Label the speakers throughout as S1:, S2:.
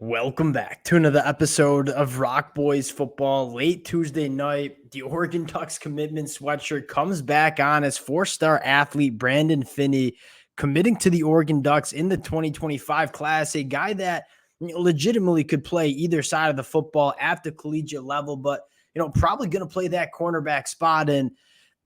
S1: Welcome back to another episode of Rock Boys Football. Late Tuesday night, the Oregon Ducks commitment sweatshirt comes back on as four-star athlete Brandon Finney committing to the Oregon Ducks in the 2025 class, a guy that legitimately could play either side of the football at the collegiate level, but probably going to play that cornerback spot. And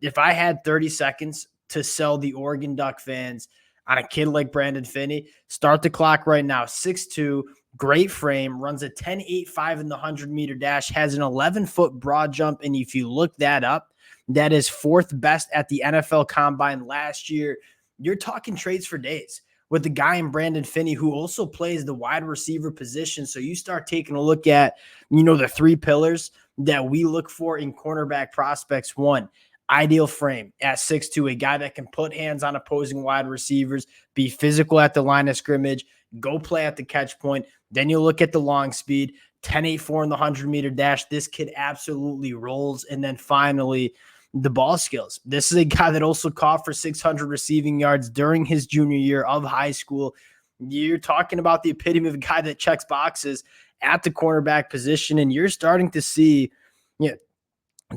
S1: if I had 30 seconds to sell the Oregon Duck fans on a kid like Brandon Finney, start the clock right now. 6'2", great frame, runs a 10.85 in the 100-meter dash, has an 11-foot broad jump, and if you look that up, that is fourth best at the NFL Combine last year. You're talking trades for days with the guy in Brandon Finney who also plays the wide receiver position. So you start taking a look at, the three pillars that we look for in cornerback prospects. One, ideal frame at 6'2", a guy that can put hands on opposing wide receivers, be physical at the line of scrimmage, go play at the catch point. Then you look at the long speed, 10.84 in the 100-meter dash. This kid absolutely rolls. And then finally, the ball skills. This is a guy that also caught for 600 receiving yards during his junior year of high school. You're talking about the epitome of a guy that checks boxes at the cornerback position, and you're starting to see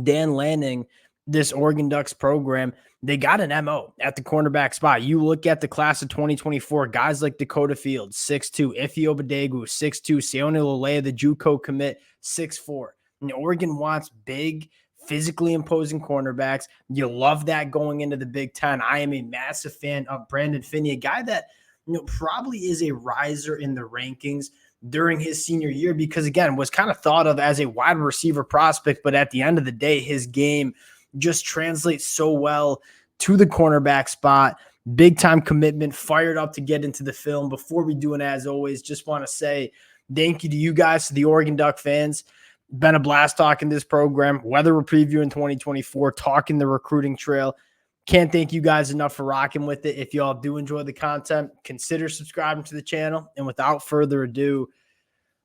S1: Dan Lanning, this Oregon Ducks program, they got an MO at the cornerback spot. You look at the class of 2024, guys like Dakota Fields, 6'2", Ife Obadegu, 6'2", Sione Lolea, the JUCO commit, 6'4". And Oregon wants big, physically imposing cornerbacks. You love that going into the Big Ten. I am a massive fan of Brandon Finney, a guy that probably is a riser in the rankings during his senior year because, again, was kind of thought of as a wide receiver prospect, but at the end of the day, his game just translates so well to the cornerback spot. Big time commitment, fired up to get into the film. Before we do it, as always, just want to say thank you to you guys, to the Oregon Duck fans. Been a blast talking this program, whether we're previewing 2024, talking the recruiting trail. Can't thank you guys enough for rocking with it. If y'all do enjoy the content, consider subscribing to the channel. And without further ado,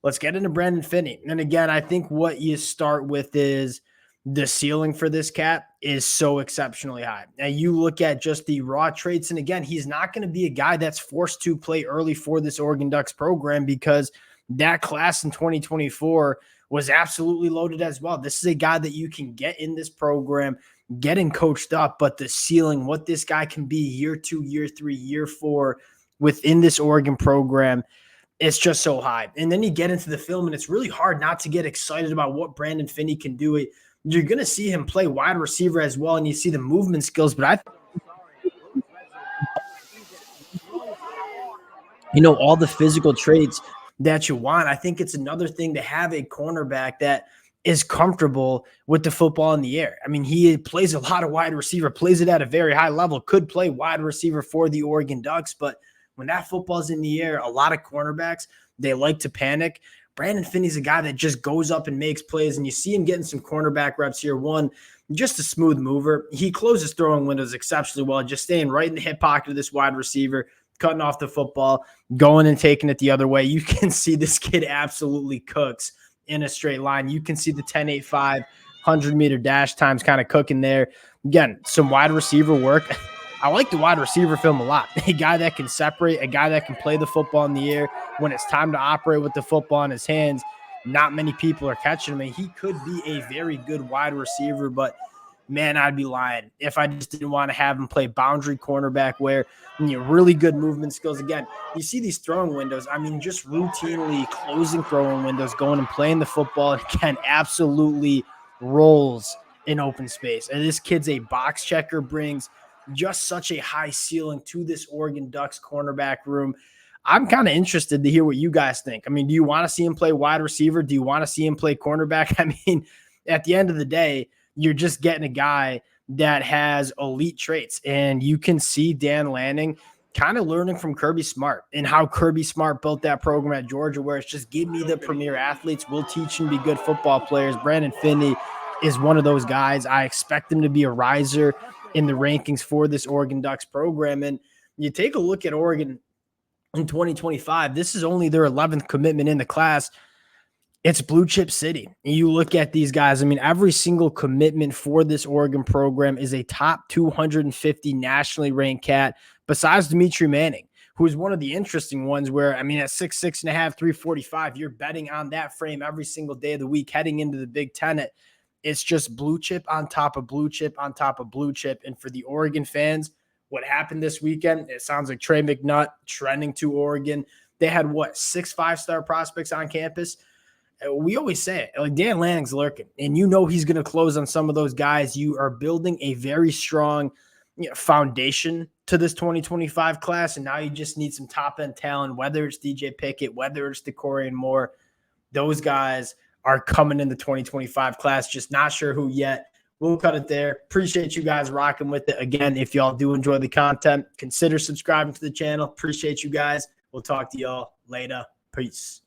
S1: let's get into Brandon Finney. And again, I think what you start with is the ceiling for this cat is so exceptionally high. Now you look at just the raw traits, and again, he's not going to be a guy that's forced to play early for this Oregon Ducks program because that class in 2024 was absolutely loaded as well. This is a guy that you can get in this program, getting coached up, but the ceiling, what this guy can be year 2, year 3, year 4 within this Oregon program, it's just so high. And then you get into the film, and it's really hard not to get excited about what Brandon Finney can do. You're going to see him play wide receiver as well, and you see the movement skills. But all the physical traits that you want. I think it's another thing to have a cornerback that is comfortable with the football in the air. I mean, he plays a lot of wide receiver, plays it at a very high level, could play wide receiver for the Oregon Ducks. But when that football's in the air, a lot of cornerbacks, they like to panic. Brandon Finney's a guy that just goes up and makes plays, and you see him getting some cornerback reps here. One, just a smooth mover. He closes throwing windows exceptionally well, just staying right in the hip pocket of this wide receiver, cutting off the football, going and taking it the other way. You can see this kid absolutely cooks in a straight line. You can see the 10.85 100-meter dash times kind of cooking there. Again, some wide receiver work. I like the wide receiver film a lot. A guy that can separate, a guy that can play the football in the air. When it's time to operate with the football in his hands, not many people are catching him. And he could be a very good wide receiver, but man, I'd be lying if I just didn't want to have him play boundary cornerback where really good movement skills. Again, you see these throwing windows. I mean, just routinely closing throwing windows, going and playing the football. Again, absolutely rolls in open space. And this kid's a box checker, brings just such a high ceiling to this Oregon Ducks cornerback room. I'm kind of interested to hear what you guys think. I mean, do you want to see him play wide receiver? Do you want to see him play cornerback? I mean, at the end of the day, you're just getting a guy that has elite traits, and you can see Dan Lanning kind of learning from Kirby Smart and how Kirby Smart built that program at Georgia, where it's just give me the premier athletes. We'll teach them to be good football players. Brandon Finney is one of those guys. I expect him to be a riser in the rankings for this Oregon Ducks program. And you take a look at Oregon in 2025, this is only their 11th commitment in the class. It's blue chip city. And you look at these guys, I mean, every single commitment for this Oregon program is a top 250 nationally ranked cat besides Dimitri Manning, who's one of the interesting ones where, I mean, at 6'6.5", 345, you're betting on that frame every single day of the week heading into the Big Ten. It's just blue chip on top of blue chip on top of blue chip. And for the Oregon fans, what happened this weekend, it sounds like Trey McNutt trending to Oregon. They had, 6 5-star prospects on campus? We always say it, like Dan Lanning's lurking, and he's going to close on some of those guys. You are building a very strong foundation to this 2025 class, and now you just need some top-end talent, whether it's DJ Pickett, whether it's DeCorian Moore. Those guys are coming in the 2025 class, just not sure who yet. We'll cut it there. Appreciate you guys rocking with it. Again, if y'all do enjoy the content, consider subscribing to the channel. Appreciate you guys. We'll talk to y'all later. Peace.